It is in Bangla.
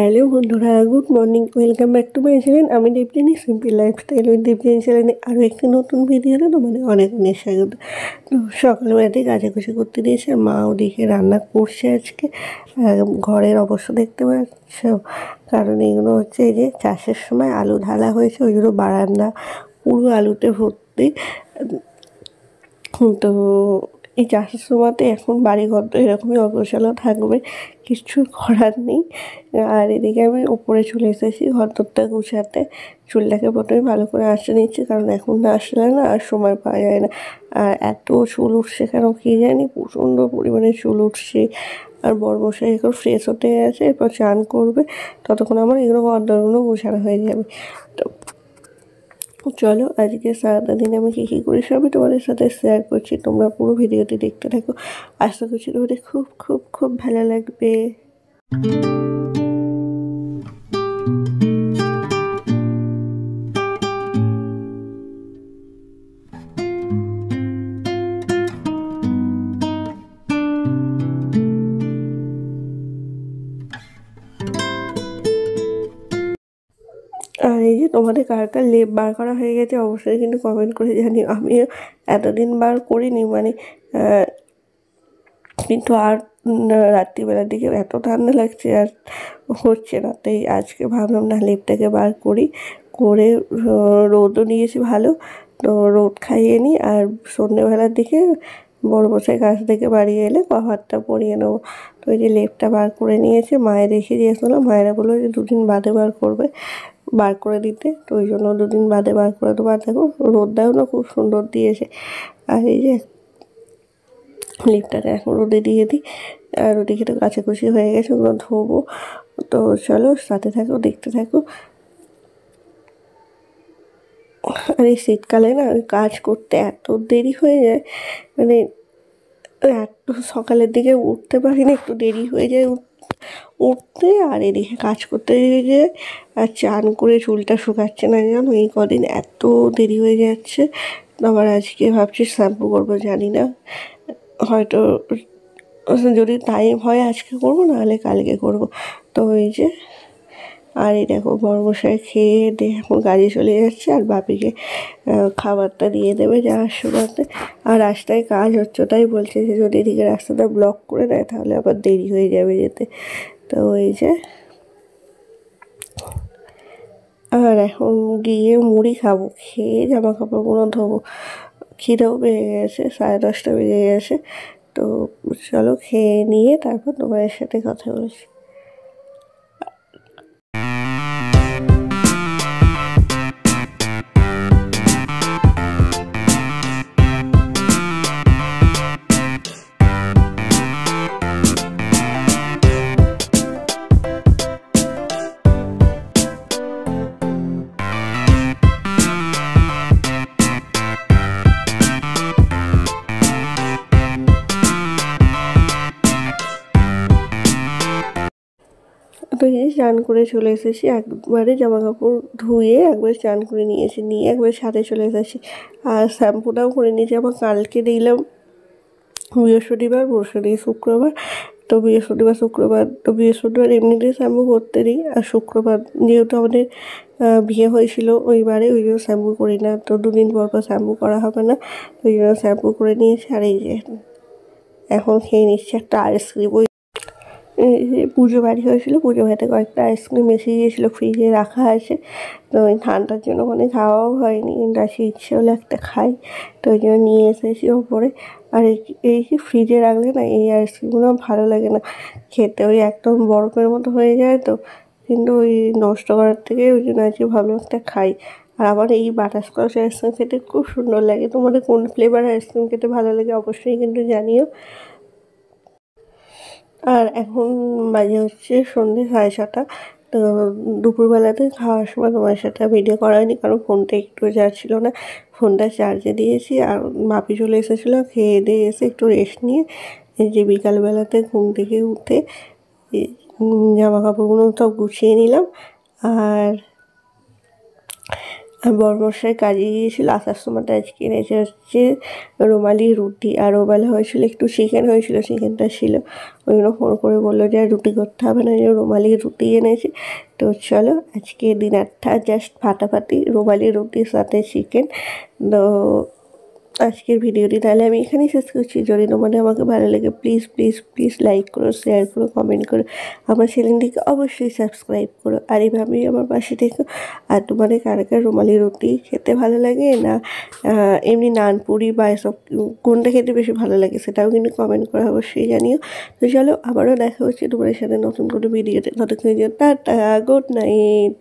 হ্যালো বন্ধুরা, good morning, welcome back to my channel. আমি Debjani, simple lifestyle with Debjani চ্যানেলে আরও একটি নতুন ভিডিওতে তোমাদের অনেক অনেক স্বাগত। তো সকালবেলাতেই কাচাকুচি করতে দিয়েছে, আর মা ওদিকে রান্না করছে আজকে। ঘরের অবশ্য দেখতে পাচ্ছ, কারণ এগুলো হচ্ছে এই যে চাষের সময় আলু ঢালা হয়েছে, ওই জন্য বারান্দা পুরো আলুতে ভর্তি। তো এই চাষের সময়তে এখন বাড়িঘর তো এরকমই অগোছালো থাকবে, কিছু করার নেই। আর এদিকে আমি ওপরে চলে এসেছি ঘরটা গুছাতে। চুলটাকে প্রথমে ভালো করে আঁচড়ে নিচ্ছি, কারণ এখন না আসলে না আর সময় পাওয়া যায় না। আর এত চুল উঠছে কেন কি জানি, প্রচণ্ড পরিমাণে চুল উঠছে। আর বড়মশাই এখন ফ্রেশ হতে গেছে, এরপর চান করবে, ততক্ষণ আমার এগুলো ঘরদোরগুলো গোছানো হয়ে যাবে। তো চলো আজকে সারাটা দিন আমি কী কী করি সবই তোমাদের সাথে শেয়ার করছি, তোমরা পুরো ভিডিওটি দেখতে থাকো। আশা করছি তোমাদের খুব খুব খুব ভালো লাগবে। আর এই যে তোমাদের কার কার লেপ বার করা হয়ে গেছে অবশ্যই কিন্তু কমেন্ট করে জানিও। আমিও এতদিন বার করিনি, মানে কিন্তু আর রাত্রিবেলার দিকে এত ঠান্ডা লাগছে আর হচ্ছে না, তাই আজকে ভাবলাম না লেপটাকে বার করি, করে রোদও নিয়েছি ভালো, তো রোদ খাইয়ে নিই। আর সন্ধ্যেবেলার দিকে বড়মশাই কাছ থেকে বাড়ি এলে কভারটা পরিয়ে নেবো। তো এই যে লেপটা বার করে নিয়েছে, মায়ের রেখে দিয়েছিলাম, মায়েরা বললো যে 2 দিন বাদে বার করবে, বার করে দিতে, তো ওই জন্য 2 দিন বাদে বার করে দেবো। আর দেখো রোদটাও না খুব সুন্দর দিয়েছে। আর এই যে লেপটাকে এখন রোদে দিয়ে দিই। আর ওদিকে তো কাচাকুচি হয়ে গেছে, ওগুলো ধোবো। তো চলো সাথে থাকো, দেখতে থাকো। আর এই শীতকালে না ওই কাজ করতে এত দেরি হয়ে যায়, মানে এত সকালের দিকে উঠতে পারি না, একটু দেরি হয়ে যায় উঠতে। আর এদিকে কাজ করতে গিয়ে আর চান করে চুলটা শুকাচ্ছে না জানো, এই কদিন এত দেরি হয়ে যাচ্ছে। আবার আজকে ভাবছি শ্যাম্পু করবো, জানি না, হয়তো যদি টাইম হয় আজকে করবো, নাহলে কালকে করবো। তো এই যে, আর এই দেখো বড়মশাই খেয়ে দিয়ে এখন কাজে চলে যাচ্ছে, আর বাপিকে খাবারটা দিয়ে দেবে যাওয়ার সময়তে। আর রাস্তায় কাজ হচ্ছে, তাই বলছে যে যদি এদিকে রাস্তাটা ব্লক করে দেয় তাহলে আবার দেরি হয়ে যাবে যেতে। তো এই যে, আর এখন গিয়ে মুড়ি খাবো, খেয়ে জামা কাপড়গুলো ধোবো। খিদেও পেয়ে গেছে, 10:30 বেজে গেছে। তো চলো খেয়ে নিয়ে তারপর তোমাদের সাথে কথা বলছি। তো এই যে চান করে চলে এসেছি, একবারে জামা কাপড় ধুয়ে একবার চান করে নিয়েছি, নিয়ে একবার ছাদে চলে এসেছি। আর শ্যাম্পুটাও করে নিয়েছি। আবার কালকে দিলাম বৃহস্পতিবার, শুক্রবার। তো বৃহস্পতিবার এমনিতেই শ্যাম্পু করতে দিই, আর শুক্রবার যেহেতু আমাদের বিয়ে হয়েছিল ওইবারে, ওই জন্য শ্যাম্পু করি না। তো 2 দিন পর পর শ্যাম্পু করা হবে না, ওই জন্য শ্যাম্পু করে নিয়েছি। আর এই যে এখন খেয়ে নিচ্ছি একটা আইসক্রিম। পুজো বাড়ি হয়েছিল, পুজো বাড়িতে কয়েকটা আইসক্রিম এসে গিয়েছিলো, ফ্রিজে রাখা আছে। তো ওই ঠান্ডার জন্য কোনো খাওয়াও হয়নি, কিন্তু আসে ইচ্ছে হলো একটা খাই, তো ওই জন্য নিয়ে এসেছি ওপরে। আর এই যে ফ্রিজে রাখলে না এই আইসক্রিমগুলো ভালো লাগে না খেতে, ওই একদম বরফের মতো হয়ে যায়। তো কিন্তু ওই নষ্ট করার থেকে ওই জন্য আজকে ভালো একটা খাই। আর আমার এই বাটারস্কচ আইসক্রিম খেতে খুব সুন্দর লাগে। তোমাদের কোন ফ্লেভার আইসক্রিম খেতে ভালো লাগে অবশ্যই কিন্তু জানিও। আর এখন বাজে হচ্ছে সন্ধ্যে 6:30। তো দুপুরবেলাতে খাওয়ার সময় তোমার সাথে ভিডিও করা হয়নি, কারণ ফোনটা একটু চার্জ ছিল না, ফোনটা চার্জে দিয়েছি। আর মাপি চলে এসেছিলো, খেয়ে দিয়ে এসে একটু রেস্ট নিয়ে এই যে বিকালবেলাতে ঘুম থেকে উঠে জামা কাপড়গুলো সব গুছিয়ে নিলাম। আর আর বড়মশাই কাজে গিয়েছিল, আসার সময়টা আজকে এনেছে হচ্ছে রুমালি রুটি, আর ওবেলা হয়েছিল একটু চিকেন হয়েছিল, চিকেনটা ছিল, ওই জন্য ফোন করে বললো যে আর রুটি করতে হবে না, যে রুমালি রুটি এনেছে। তো চলো আজকে ডিনারটা জাস্ট ফাটাফাটি, রুমালি রুটির সাথে চিকেন। তো আজকের ভিডিওটি তাহলে আমি এখানেই শেষ করছি। যদি তোমাদের আমাকে ভালো লাগে প্লিজ প্লিজ প্লিজ লাইক করো, শেয়ার করো, কমেন্ট করো, আমার চ্যানেলটিকে অবশ্যই সাবস্ক্রাইব করো, আর এইভাবেই আমার পাশে থেকো। আর তোমাদের কার কার রুমালি রুটি খেতে ভালো লাগে না এমনি নান পুরি বা এসব কোনটা খেতে বেশি ভালো লাগে সেটাও কিন্তু কমেন্ট করে অবশ্যই জানিও। তো চলো আবারও দেখা হচ্ছে তোমাদের সাথে নতুন কোনো ভিডিওতে, ততক্ষণের জন্য টাটা, গুড নাইট।